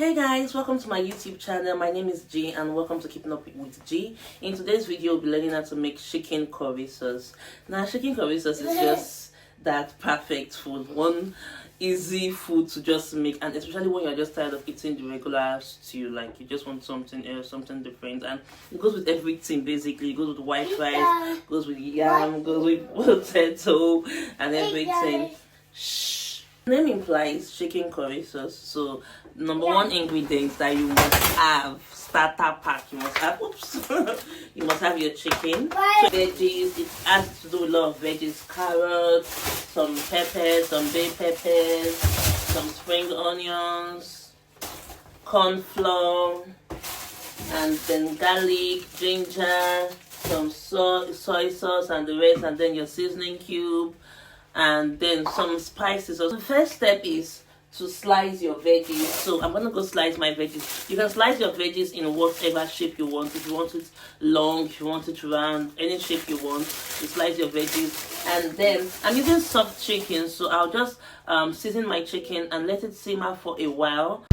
Hey guys, welcome to my YouTube channel. My name is G and welcome to Keeping Up with G. In today's video, we'll be learning how to make chicken curry sauce. Now, chicken curry sauce is just that perfect food, one easy food to just make, and especially when you're just tired of eating the regular stew, like you just want something else, something different. And it goes with everything basically. It goes with white rice, goes with yam, goes with potato and everything. The name implies chicken curry sauce, so number one ingredient that you must have, starter pack, you must have you must have your chicken. So veggies, it has to do with a lot of veggies, carrots, some peppers, some bay peppers, some spring onions, corn flour, and then garlic, ginger, some soy sauce and the rest, and then your seasoning cube, and then some spices. So the first step is to slice your veggies. So I'm gonna go slice my veggies. You can slice your veggies in whatever shape you want. If you want it long, if you want it round, any shape you want, you slice your veggies. And then I'm using soft chicken, so I'll just season my chicken and let it simmer for a while.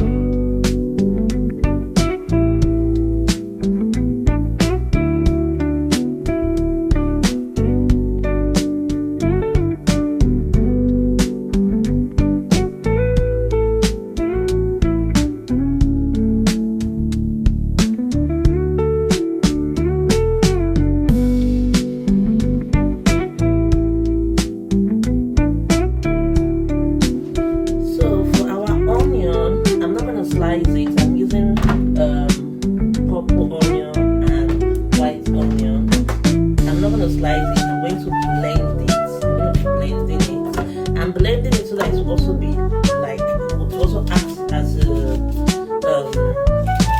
I'm using purple onion and white onion. I'm not going to slice it. I'm going to blend it. I'm going to be blending it. I'm blending it so that it will also be like, it will also act as a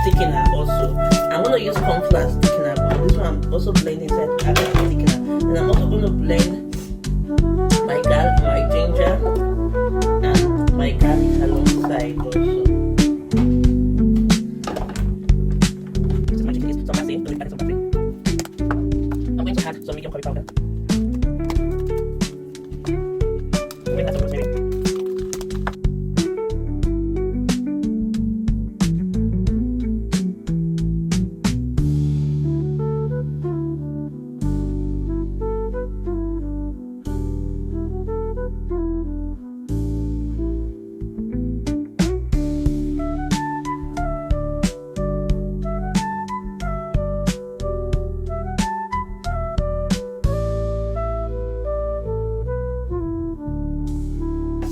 thickener also. I'm going to use corn flour as thickener, but this one I'm also blending so that it acts as a thickener. And I'm also going to blend my garlic, my ginger, and my garlic alongside also. I'm going to add some medium curry powder. Add some rosemary.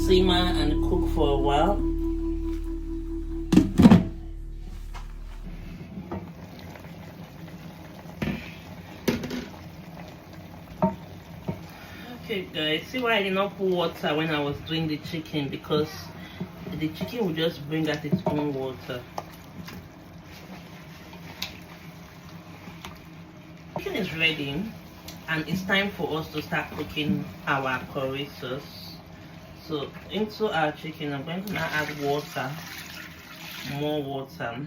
Simmer and cook for a while. Okay guys, see why I did not put water when I was doing the chicken, because the chicken will just bring out its own water. Chicken is ready and it's time for us to start cooking our curry sauce. So into our chicken, I'm going to now add water, more water.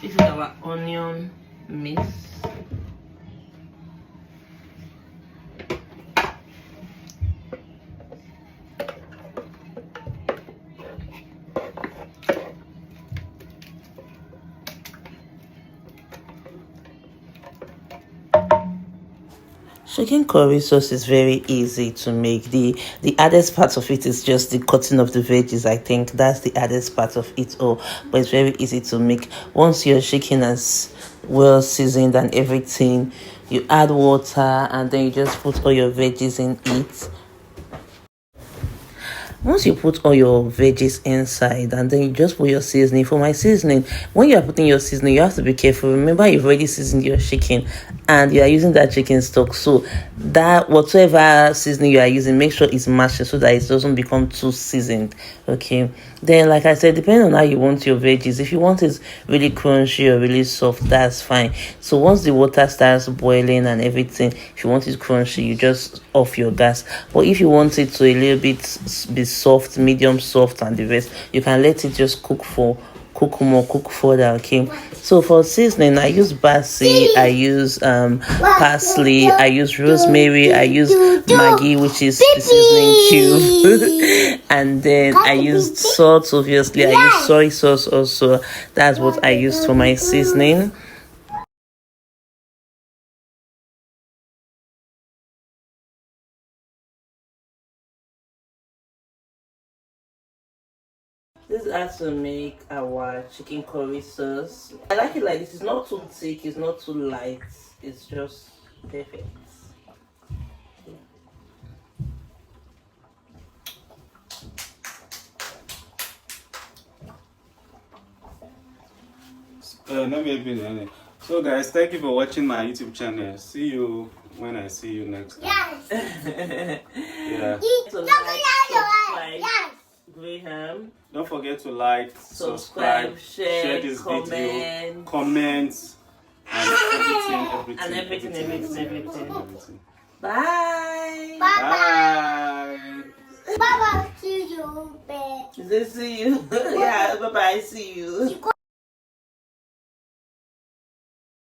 This is our onion mix. Chicken curry sauce is very easy to make. The hardest part of it is just the cutting of the veggies. I think that's the hardest part of it all, but it's very easy to make. Once your chicken is well seasoned and everything, you add water and then you just put all your veggies in it. Once you put all your veggies inside, and then you just put your seasoning. For my seasoning, when you are putting your seasoning, you have to be careful. Remember, you've already seasoned your chicken and you are using that chicken stock, so that whatever seasoning you are using, make sure it's mashed so that it doesn't become too seasoned. Okay, then like I said, depending on how you want your veggies, if you want it really crunchy or really soft, that's fine. So once the water starts boiling and everything, if you want it crunchy, you just off your gas. But if you want it to a little bit be soft, medium soft and the rest, you can let it just cook cook more, cook further. Okay, so for seasoning I use basil, I use parsley, I use rosemary, I use maggi, which is the seasoning cube, and then I used salt. Obviously I use soy sauce also. That's what I used for my seasoning. This is how to make our chicken curry sauce. I like it like this. It's not too thick, it's not too light. It's just perfect. So guys, thank you for watching my YouTube channel. See you when I see you next time. Yes. Yeah. So like, subscribe, Graham. Don't forget to like, subscribe, share this video, comment, and everything. Bye. Bye. Bye. See you. See you. Yeah, bye bye. See you.